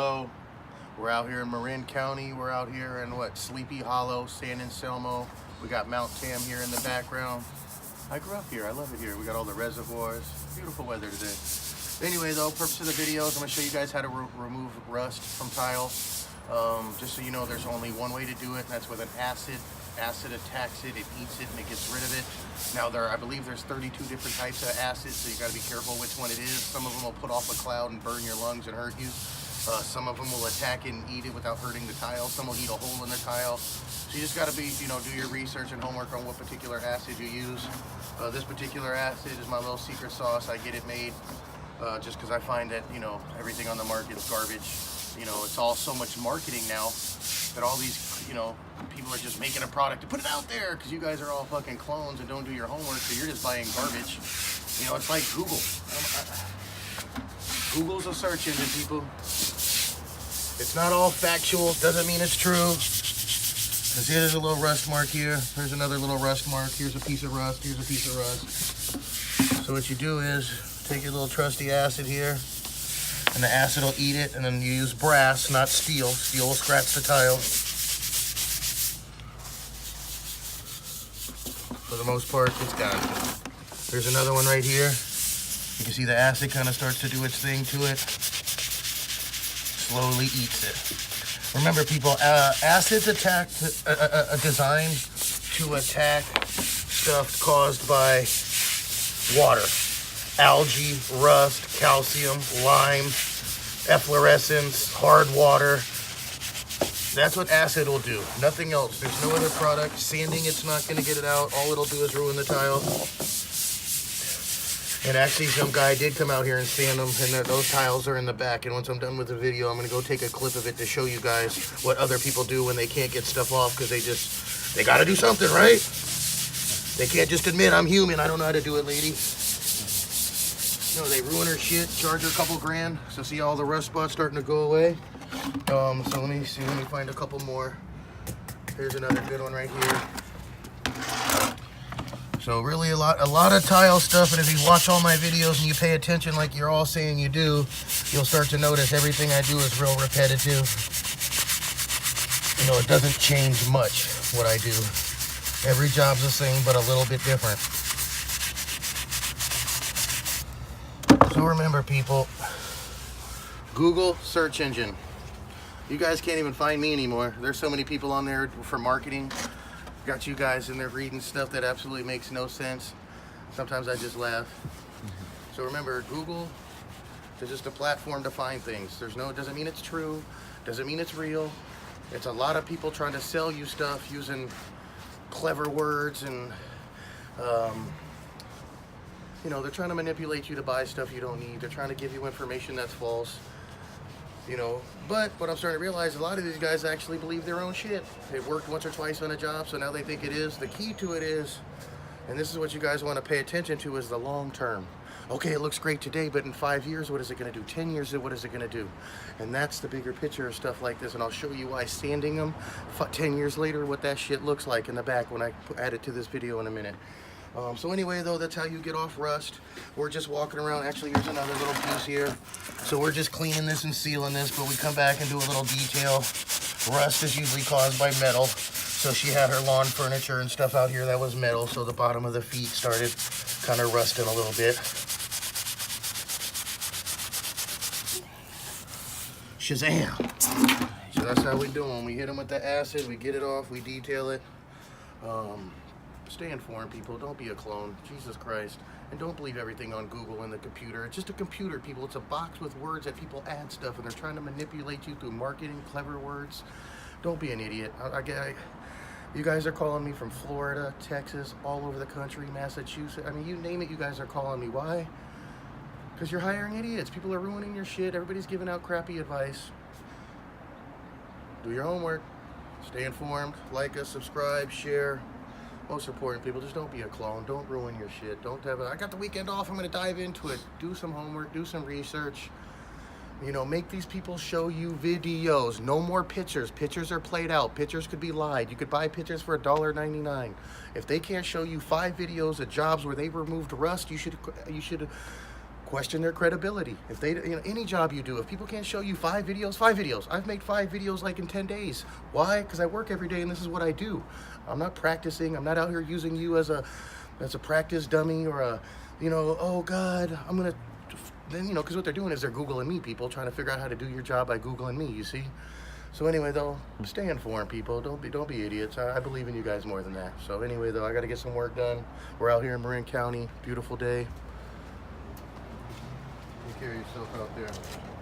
Hello. We're out here in Marin County. We're out here in what? Sleepy Hollow, San Anselmo. We got Mount Tam here in the background. I grew up here. I love it here. We got all the reservoirs. Beautiful weather today. Anyway, though, purpose of the video is I'm going to show you guys how to remove rust from tile. Just so you know, there's only one way to do it, and that's with an acid. Acid attacks it, it eats it, and it gets rid of it. Now, I believe there's 32 different types of acids, so you got to be careful which one it is. Some of them will put off a cloud and burn your lungs and hurt you. Some of them will attack it and eat it without hurting the tile. Some will eat a hole in the tile. So you just got to be, do your research and homework on what particular acid you use. This particular acid is my little secret sauce. I get it made just because I find that, everything on the market is garbage. It's all so much marketing now that all these, people are just making a product to put it out there because you guys are all fucking clones and don't do your homework, so you're just buying garbage. It's like Google. Google's a search engine, people. It's not all factual, doesn't mean it's true. Because here's a little rust mark here. Here's another little rust mark. Here's a piece of rust. Here's a piece of rust. So what you do is take your little trusty acid here, and the acid will eat it, and then you use brass, not steel. Steel will scratch the tile. For the most part, it's gone. There's another one right here. You can see the acid kind of starts to do its thing to it. Slowly eats it. Remember, people, acids designed to attack stuff caused by water. Algae, rust, calcium, lime, efflorescence, hard water. That's what acid will do. Nothing else. There's no other product. Sanding, it's not going to get it out. All it'll do is ruin the tile. And actually, some guy did come out here and sand them, and those tiles are in the back. And once I'm done with the video, I'm going to go take a clip of it to show you guys what other people do when they can't get stuff off because they got to do something, right? They can't just admit, I'm human, I don't know how to do it, lady. They ruin her shit, charge her a couple grand. So see all the rust spots starting to go away? So let me find a couple more. Here's another good one right here. So really a lot of tile stuff, and if you watch all my videos and you pay attention like you're all saying you do, you'll start to notice everything I do is real repetitive. It doesn't change much what I do. Every job's the same, but a little bit different. So remember, people, Google search engine. You guys can't even find me anymore. There's so many people on there for marketing. Got you guys in there reading stuff that absolutely makes no sense. Sometimes I just laugh. So remember, Google is just a platform to find things. Doesn't mean it's true, doesn't mean it's real. It's a lot of people trying to sell you stuff using clever words, and they're trying to manipulate you to buy stuff you don't need. They're trying to give you information that's false. But what I'm starting to realize, a lot of these guys actually believe their own shit. They've worked once or twice on a job, so now they think it is. The key to it is, and this is what you guys want to pay attention to, is the long term. Okay, it looks great today, but in 5 years, what is it going to do? 10 years, what is it going to do? And that's the bigger picture of stuff like this, and I'll show you why sanding them 10 years later, what that shit looks like in the back when I add it to this video in a minute. So anyway, though, that's how you get off rust. We're just walking around. Actually, here's another little piece here. So we're just cleaning this and sealing this, but we come back and do a little detail. Rust is usually caused by metal. So she had her lawn furniture and stuff out here that was metal, so the bottom of the feet started kind of rusting a little bit. Shazam! So that's how we do them. We hit them with the acid, we get it off, we detail it. Stay informed, people. Don't be a clone. Jesus Christ. And don't believe everything on Google and the computer. It's just a computer, people. It's a box with words that people add stuff, and they're trying to manipulate you through marketing, clever words. Don't be an idiot. You guys are calling me from Florida, Texas, all over the country, Massachusetts. I mean, you name it, you guys are calling me. Why? Because you're hiring idiots. People are ruining your shit. Everybody's giving out crappy advice. Do your homework. Stay informed. Like us, subscribe, share. Most important, people, just don't be a clone. Don't ruin your shit. I got the weekend off, I'm going to dive into it. Do some homework, do some research. Make these people show you videos. No more pictures. Pictures are played out. Pictures could be lied. You could buy pictures for $1.99. If they can't show you 5 videos of jobs where they removed rust, you should question their credibility. If they, any job you do, if people can't show you 5 videos. I've made 5 videos like in 10 days. Why? Because I work every day and this is what I do. I'm not practicing. I'm not out here using you as a practice dummy or a, oh God, I'm gonna, then, because what they're doing is they're Googling me, people, trying to figure out how to do your job by Googling me, you see? So anyway, though, stay informed, people. Don't be idiots. I believe in you guys more than that. So anyway, though, I got to get some work done. We're out here in Marin County. Beautiful day. Take care of yourself out there.